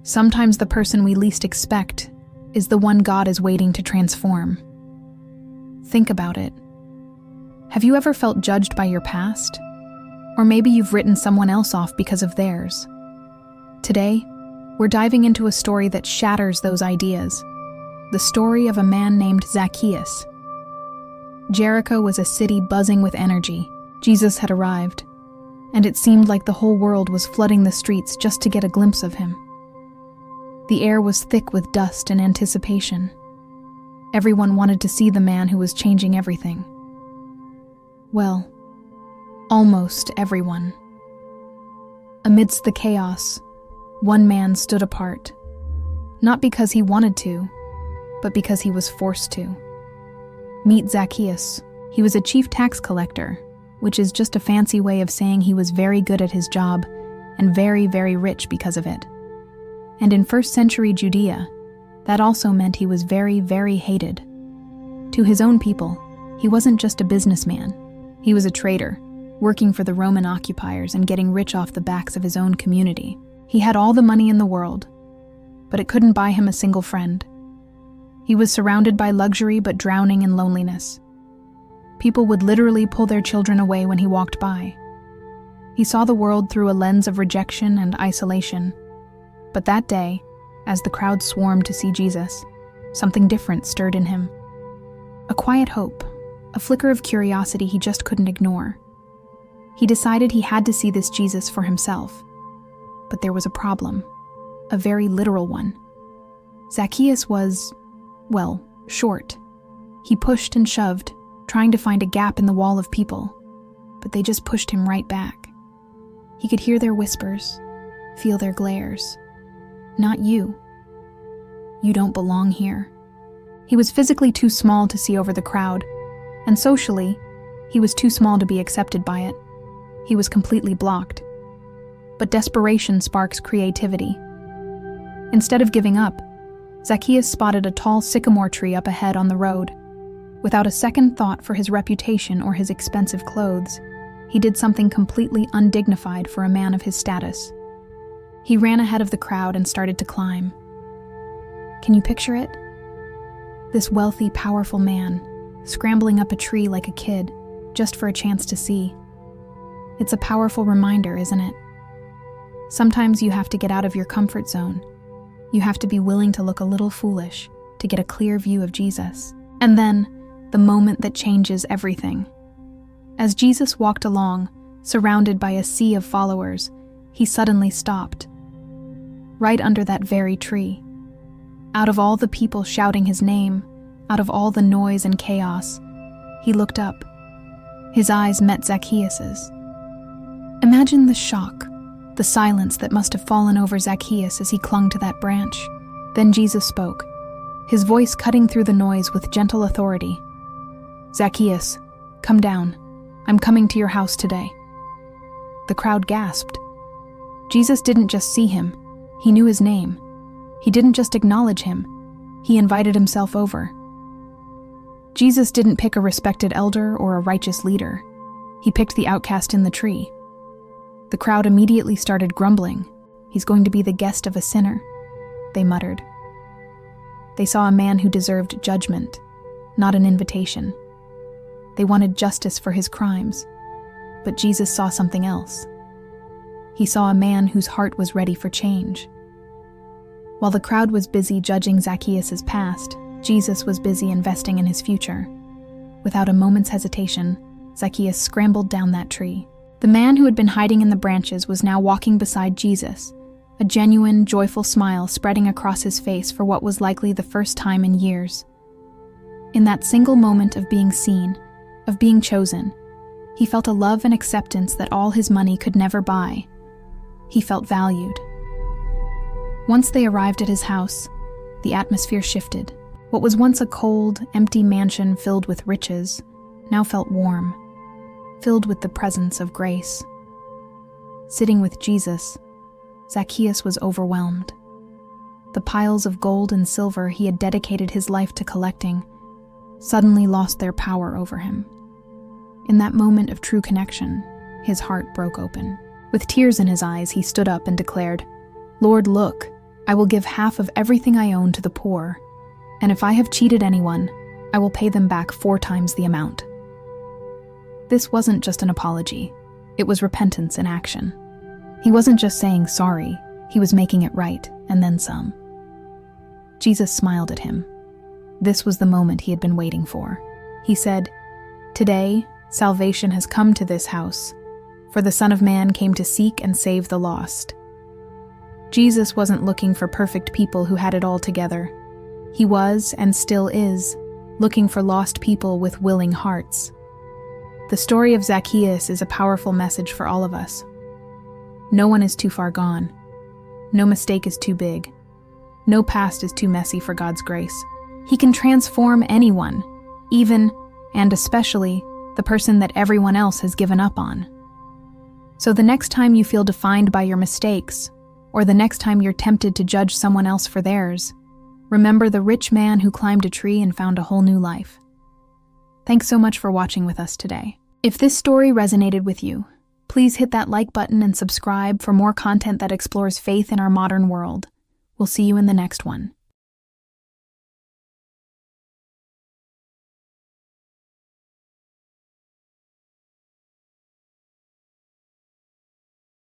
Sometimes the person we least expect is the one God is waiting to transform. Think about it. Have you ever felt judged by your past? Or maybe you've written someone else off because of theirs. Today, we're diving into a story that shatters those ideas. The story of a man named Zacchaeus. Jericho was a city buzzing with energy. Jesus had arrived, and it seemed like the whole world was flooding the streets just to get a glimpse of him. The air was thick with dust and anticipation. Everyone wanted to see the man who was changing everything. Well, almost everyone. Amidst the chaos, one man stood apart, not because he wanted to, but because he was forced to. Meet Zacchaeus. He was a chief tax collector, which is just a fancy way of saying he was very good at his job and very, very rich because of it. And in first century Judea, that also meant he was very, very hated. To his own people, he wasn't just a businessman. He was a traitor, working for the Roman occupiers and getting rich off the backs of his own community. He had all the money in the world, but it couldn't buy him a single friend. He was surrounded by luxury but drowning in loneliness. People would literally pull their children away when he walked by. He saw the world through a lens of rejection and isolation. But that day, as the crowd swarmed to see Jesus, something different stirred in him. A quiet hope, a flicker of curiosity he just couldn't ignore. He decided he had to see this Jesus for himself. But there was a problem, a very literal one. Zacchaeus was, well, short. He pushed and shoved, trying to find a gap in the wall of people, but they just pushed him right back. He could hear their whispers, feel their glares. Not you. You don't belong here. He was physically too small to see over the crowd, and socially, he was too small to be accepted by it. He was completely blocked. But desperation sparks creativity. Instead of giving up, Zacchaeus spotted a tall sycamore tree up ahead on the road. Without a second thought for his reputation or his expensive clothes, he did something completely undignified for a man of his status. He ran ahead of the crowd and started to climb. Can you picture it? This wealthy, powerful man, scrambling up a tree like a kid, just for a chance to see. It's a powerful reminder, isn't it? Sometimes you have to get out of your comfort zone. You have to be willing to look a little foolish to get a clear view of Jesus. And then, the moment that changes everything. As Jesus walked along, surrounded by a sea of followers, he suddenly stopped. Right under that very tree. Out of all the people shouting his name, out of all the noise and chaos, he looked up. His eyes met Zacchaeus's. Imagine the shock, the silence that must have fallen over Zacchaeus as he clung to that branch. Then Jesus spoke, his voice cutting through the noise with gentle authority. "Zacchaeus, come down. I'm coming to your house today." The crowd gasped. Jesus didn't just see him, he knew his name. He didn't just acknowledge him, he invited himself over. Jesus didn't pick a respected elder or a righteous leader. He picked the outcast in the tree. The crowd immediately started grumbling. "He's going to be the guest of a sinner," they muttered. They saw a man who deserved judgment, not an invitation. They wanted justice for his crimes, but Jesus saw something else. He saw a man whose heart was ready for change. While the crowd was busy judging Zacchaeus' past, Jesus was busy investing in his future. Without a moment's hesitation, Zacchaeus scrambled down that tree. The man who had been hiding in the branches was now walking beside Jesus, a genuine, joyful smile spreading across his face for what was likely the first time in years. In that single moment of being seen, of being chosen, he felt a love and acceptance that all his money could never buy. He felt valued. Once they arrived at his house, the atmosphere shifted. What was once a cold, empty mansion filled with riches now felt warm, filled with the presence of grace. Sitting with Jesus, Zacchaeus was overwhelmed. The piles of gold and silver he had dedicated his life to collecting suddenly lost their power over him. In that moment of true connection, his heart broke open. With tears in his eyes, he stood up and declared, "Lord, look, I will give half of everything I own to the poor, and if I have cheated anyone, I will pay them back 4 times the amount." This wasn't just an apology. It was repentance in action. He wasn't just saying sorry, he was making it right, and then some. Jesus smiled at him. This was the moment he had been waiting for. He said, "Today, salvation has come to this house, for the Son of Man came to seek and save the lost." Jesus wasn't looking for perfect people who had it all together. He was, and still is, looking for lost people with willing hearts. The story of Zacchaeus is a powerful message for all of us. No one is too far gone. No mistake is too big. No past is too messy for God's grace. He can transform anyone, even, and especially, the person that everyone else has given up on. So the next time you feel defined by your mistakes, or the next time you're tempted to judge someone else for theirs, remember the rich man who climbed a tree and found a whole new life. Thanks so much for watching with us today. If this story resonated with you, please hit that like button and subscribe for more content that explores faith in our modern world. We'll see you in the next one.